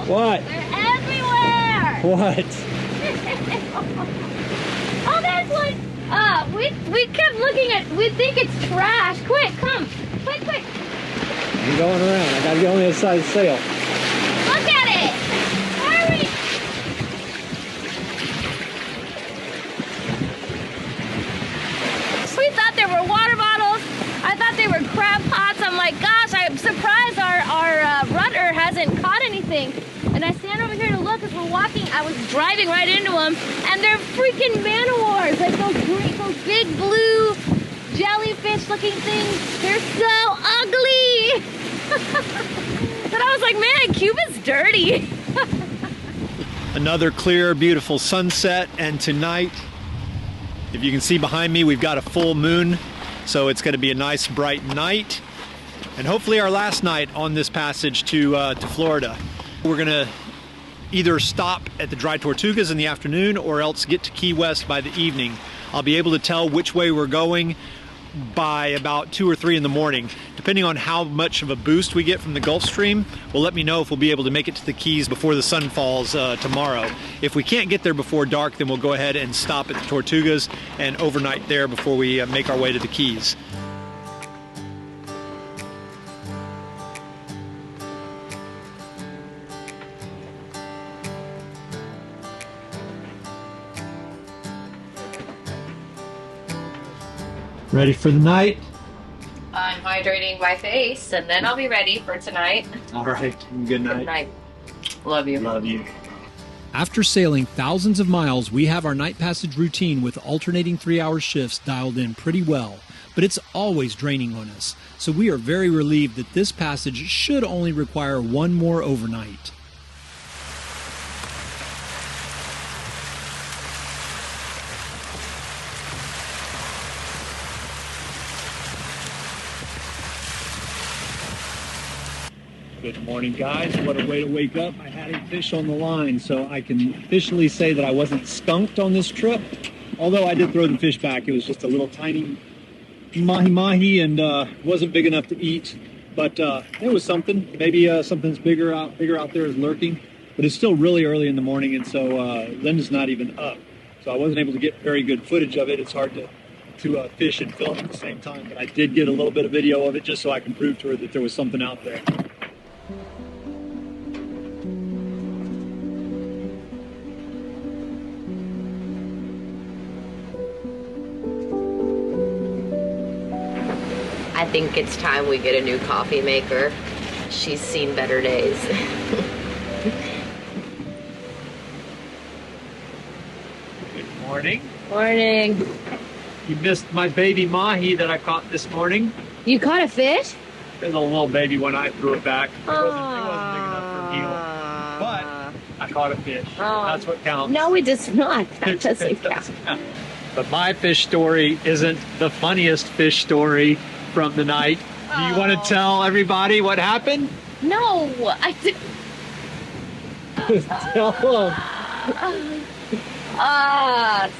What? They're everywhere! What? Oh, there's one! We kept looking at, we think it's trash. Quick, come! Quick, quick! I'm going around. I gotta get on the other side of the sail. Look at it! Hurry! We thought there were water bottles. I thought they were crab pots. I'm like, gosh, I'm surprised our rudder hasn't caught anything. And I stand over here to look as we're walking. I was driving right into them, and they're freaking man-o-wars, like those big blue jellyfish-looking things. They're so ugly. But I was like, man, Cuba's dirty. Another clear, beautiful sunset, and tonight, if you can see behind me, we've got a full moon, so it's going to be a nice, bright night, and hopefully our last night on this passage to Florida. We're going to either stop at the Dry Tortugas in the afternoon or else get to Key West by the evening. I'll be able to tell which way we're going by about 2 or 3 in the morning. Depending on how much of a boost we get from the Gulf Stream, will let me know if we'll be able to make it to the Keys before the sun falls tomorrow. If we can't get there before dark, then we'll go ahead and stop at the Tortugas and overnight there before we make our way to the Keys. Ready for the night? I'm hydrating my face, and then I'll be ready for tonight. All right. Good night. Good night. Love you. Love you. After sailing thousands of miles, we have our night passage routine with alternating 3-hour shifts dialed in pretty well, but it's always draining on us. So we are very relieved that this passage should only require one more overnight. Good morning, guys. What a way to wake up. I had a fish on the line, so I can officially say that I wasn't skunked on this trip. Although I did throw the fish back. It was just a little tiny mahi-mahi and wasn't big enough to eat. But it was something. Maybe something's bigger out there is lurking. But it's still really early in the morning, and so Linda's not even up. So I wasn't able to get very good footage of it. It's hard to fish and film at the same time. But I did get a little bit of video of it just so I can prove to her that there was something out there. I think it's time we get a new coffee maker. She's seen better days. Good morning. Morning. You missed my baby mahi that I caught this morning. You caught a fish? It was a little baby when I threw it back. It wasn't big enough for meal. But I caught a fish. That's what counts. No, it does not. That doesn't count. But my fish story isn't the funniest fish story from the night. Do you want to tell everybody what happened? No, I didn't. Tell them.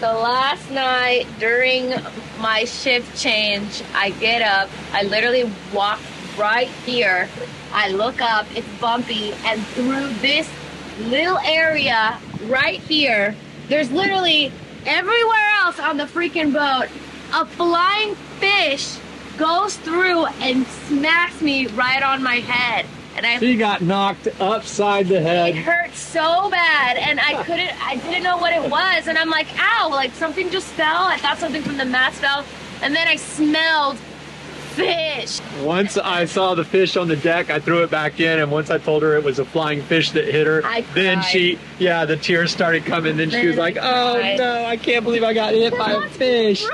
So last night during my shift change, I get up, I literally walk right here, I look up, it's bumpy, and through this little area right here, there's literally everywhere else on the freaking boat, a flying fish goes through and smacks me right on my head. And She got knocked upside the head. It hurt so bad, and I didn't know what it was, and I'm like, ow, like something just fell. I thought something from the mast fell, and then I smelled fish. Once I saw the fish on the deck, I threw it back in, and once I told her it was a flying fish that hit her, then the tears started coming, then she was like, oh no, I can't believe I got hit by a fish.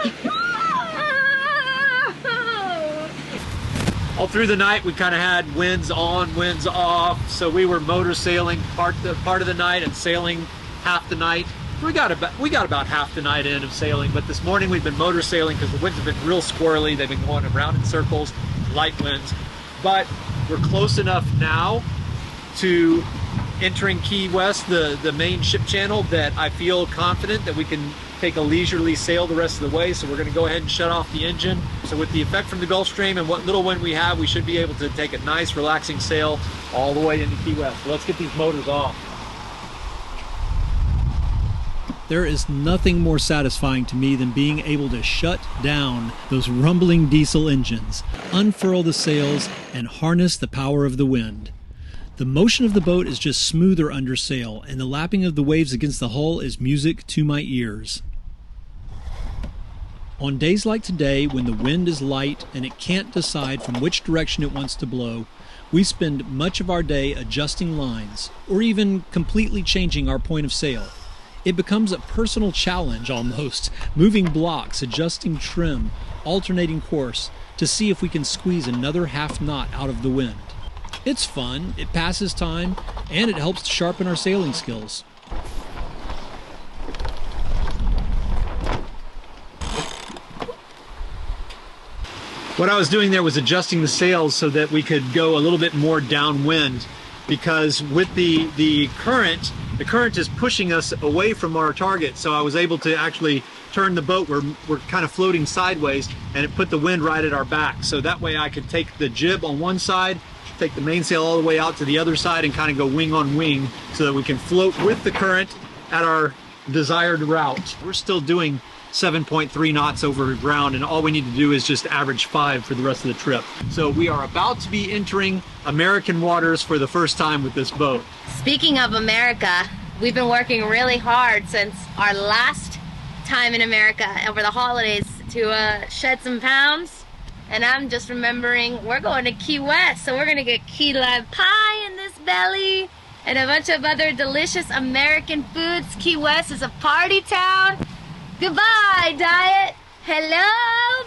All through the night, we kind of had winds on, winds off, so we were motor sailing part of the night and sailing half the night. We got about half the night in of sailing, but this morning we've been motor sailing because the winds have been real squirrely. They've been going around in circles, light winds, but we're close enough now to entering Key West, the main ship channel, that I feel confident that we can take a leisurely sail the rest of the way, so we're going to go ahead and shut off the engine. So with the effect from the Gulf Stream and what little wind we have, we should be able to take a nice relaxing sail all the way into Key West. So let's get these motors off. There is nothing more satisfying to me than being able to shut down those rumbling diesel engines, unfurl the sails, and harness the power of the wind. The motion of the boat is just smoother under sail, and the lapping of the waves against the hull is music to my ears. On days like today, when the wind is light and it can't decide from which direction it wants to blow, we spend much of our day adjusting lines, or even completely changing our point of sail. It becomes a personal challenge almost, moving blocks, adjusting trim, alternating course, to see if we can squeeze another half knot out of the wind. It's fun, it passes time, and it helps to sharpen our sailing skills. What I was doing there was adjusting the sails so that we could go a little bit more downwind, because with the current is pushing us away from our target. So I was able to actually turn the boat. We're kind of floating sideways, and it put the wind right at our back. So that way I could take the jib on one side, take the mainsail all the way out to the other side, and kind of go wing on wing so that we can float with the current at our desired route. We're still doing 7.3 knots over ground, and all we need to do is just average 5 for the rest of the trip. So we are about to be entering American waters for the first time with this boat. Speaking of America, we've been working really hard since our last time in America over the holidays to shed some pounds. And I'm just remembering we're going to Key West, so we're gonna get key lime pie in this belly and a bunch of other delicious American foods. Key West is a party town. Goodbye, diet. Hello,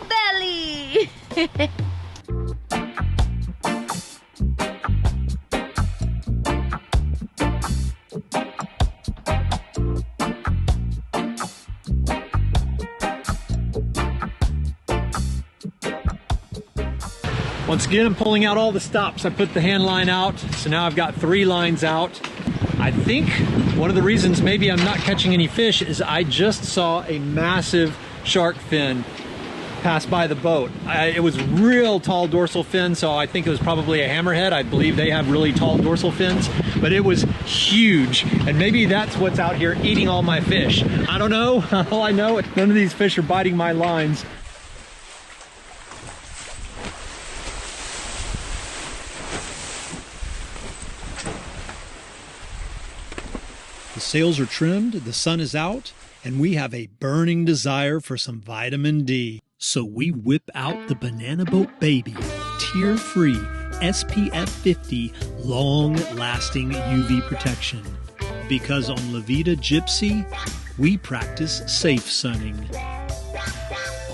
belly. Once again, I'm pulling out all the stops. I put the hand line out, so now I've got 3 lines out. I think one of the reasons maybe I'm not catching any fish is I just saw a massive shark fin pass by the boat. It was real tall dorsal fin, so I think it was probably a hammerhead. I believe they have really tall dorsal fins, but it was huge, and maybe that's what's out here eating all my fish. I don't know. All I know is none of these fish are biting my lines. The sails are trimmed, the sun is out, and we have a burning desire for some vitamin D. So we whip out the Banana Boat Baby, tear-free, SPF 50, long-lasting UV protection. Because on Vida Gypsea, we practice safe sunning.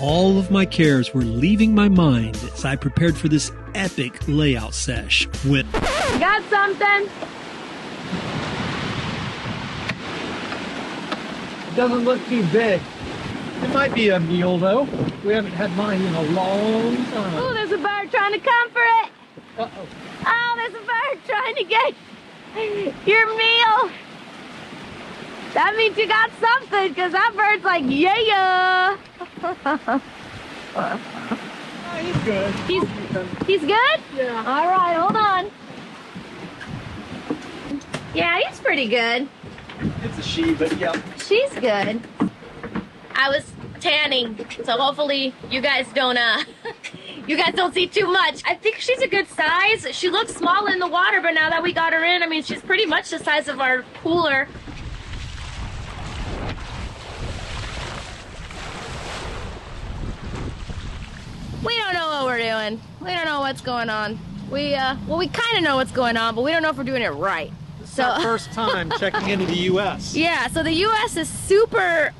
All of my cares were leaving my mind as I prepared for this epic layout sesh when... Got something? Doesn't look too big. It might be a meal though. We haven't had mine in a long time. Oh, there's a bird trying to come for it. Uh-oh. Oh, there's a bird trying to get your meal. That means you got something, because that bird's like, yeah. Oh, he's good. He's good? Yeah. All right, hold on. Yeah, he's pretty good. It's a she, but yeah. She's good. I was tanning, so hopefully you guys don't see too much. I think she's a good size. She looks small in the water, but now that we got her in, I mean, she's pretty much the size of our cooler. We don't know what we're doing. We don't know what's going on. We kind of know what's going on, but we don't know if we're doing it right. It's our first time checking into the U.S. Yeah, so the U.S. is super,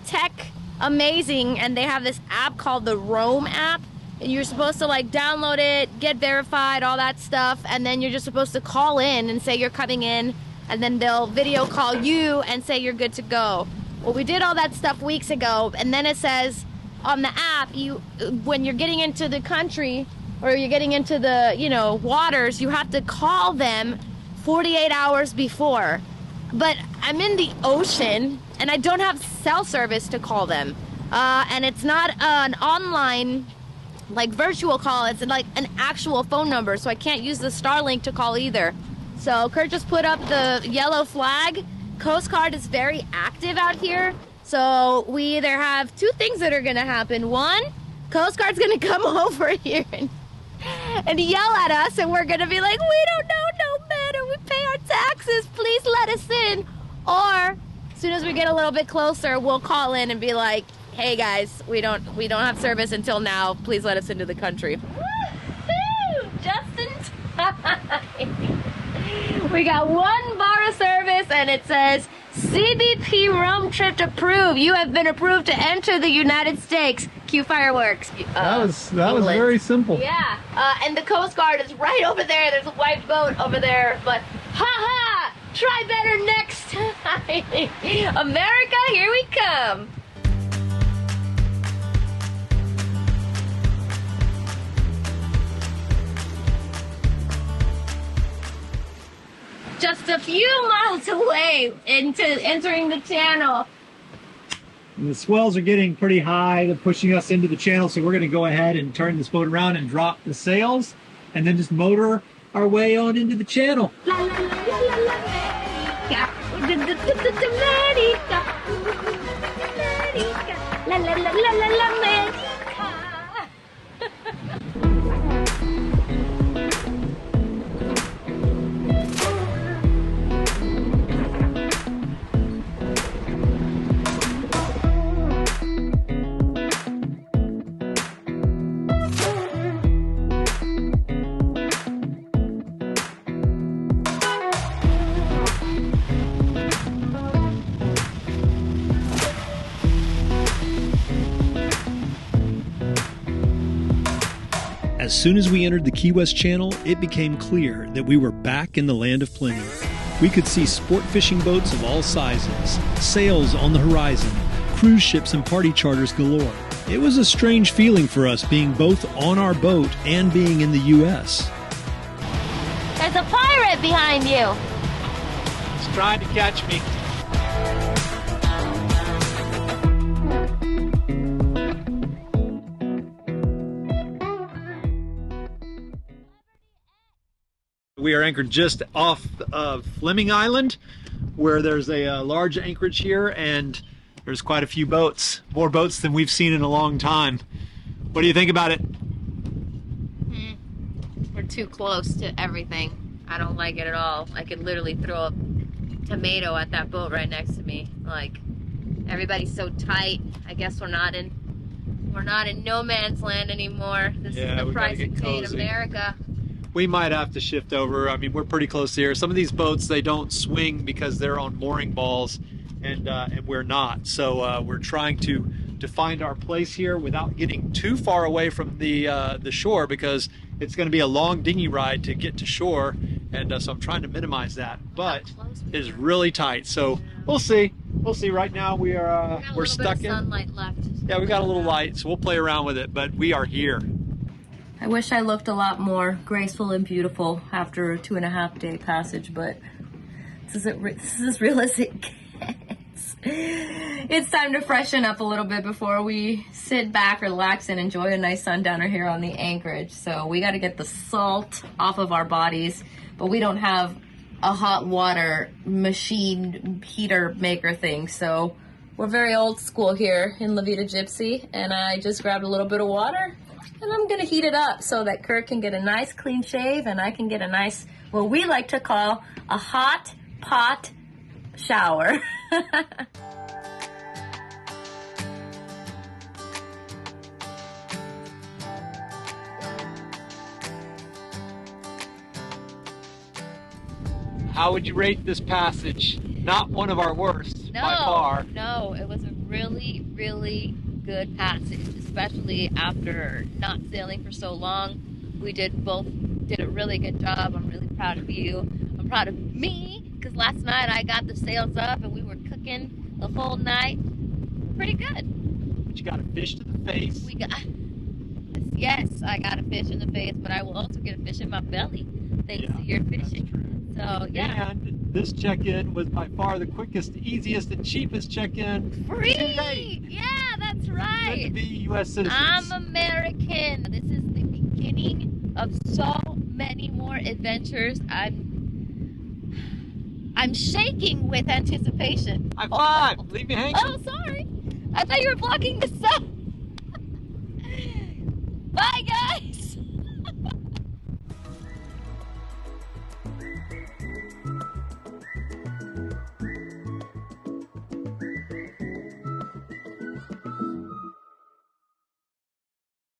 tech amazing, and they have this app called the Roam app. And you're supposed to like download it, get verified, all that stuff, and then you're just supposed to call in and say you're coming in, and then they'll video call you and say you're good to go. Well, we did all that stuff weeks ago, and then it says on the app, when you're getting into the country or you're getting into the, waters, you have to call them 48 hours before. But I'm in the ocean and I don't have cell service to call them. And it's not an online like virtual call, it's like an actual phone number, so I can't use the Starlink to call either. So Kurt just put up the yellow flag. Coast Guard is very active out here, so we either have two things that are gonna happen. One, Coast Guard's gonna come over here and yell at us, and we're gonna be like, we don't know no better, we pay our taxes, please let us in. Or as soon as we get a little bit closer, we'll call in and be like, hey guys, we don't have service until now, please let us into the country. Woo-hoo! Just in time. We got one bar of service and it says CBP roam trip approved. You have been approved to enter the United States. Cue fireworks. That was very simple. Yeah, and the Coast Guard is right over there. There's a white boat over there, but ha! Try better next time. America, here we come. Just a few miles away into entering the channel. And the swells are getting pretty high. They're pushing us into the channel, so we're going to go ahead and turn this boat around and drop the sails and then just motor our way on into the channel. La, la, la, la, la, la, America. La, la, la, la, la, la, America. As soon as we entered the Key West Channel, it became clear that we were back in the land of plenty. We could see sport fishing boats of all sizes, sails on the horizon, cruise ships and party charters galore. It was a strange feeling for us being both on our boat and being in the U.S. There's a pirate behind you. He's trying to catch me. We are anchored just off of Fleming Island, where there's a large anchorage here, and there's quite a few boats, more boats than we've seen in a long time. What do you think about it? We're too close to everything. I don't like it at all. I could literally throw a tomato at that boat right next to me. Like, everybody's so tight. I guess we're not in no man's land anymore. This is the price we pay in America. We might have to shift over. I mean, we're pretty close here. Some of these boats, they don't swing because they're on mooring balls, and we're not. So we're trying to find our place here without getting too far away from the shore, because it's going to be a long dinghy ride to get to shore, and so I'm trying to minimize that. But it is really tight. So we'll see. We'll see. Right now we're stuck in. Sunlight left. Yeah, we got a little light, so we'll play around with it. But we are here. I wish I looked a lot more graceful and beautiful after a 2.5-day passage, but this is as real as it gets. It's time to freshen up a little bit before we sit back, relax, and enjoy a nice sundowner here on the anchorage. So we got to get the salt off of our bodies, but we don't have a hot water machine heater maker thing, so we're very old school here in Vida Gypsea, and I just grabbed a little bit of water. And I'm gonna heat it up so that Kurt can get a nice clean shave and I can get a nice, what we like to call a hot pot shower. How would you rate this passage? Not one of our worst by far. No, it was a really, really good passage, especially after not sailing for so long. We both did a really good job. I'm really proud of you. I'm proud of me, because last night I got the sails up and we were cooking the whole night. Pretty good. But you got a fish to the face. Yes, I got a fish in the face, but I will also get a fish in my belly thanks to your fishing. So yeah. And This check-in was by far the quickest, easiest, and cheapest check-in Free! to date. Yeah, that's Good to right. be U.S. citizens. I'm American. This is the beginning of so many more adventures. I'm shaking with anticipation. High five! Leave me hanging. Oh, sorry. I thought you were blocking the sun. Bye, guys.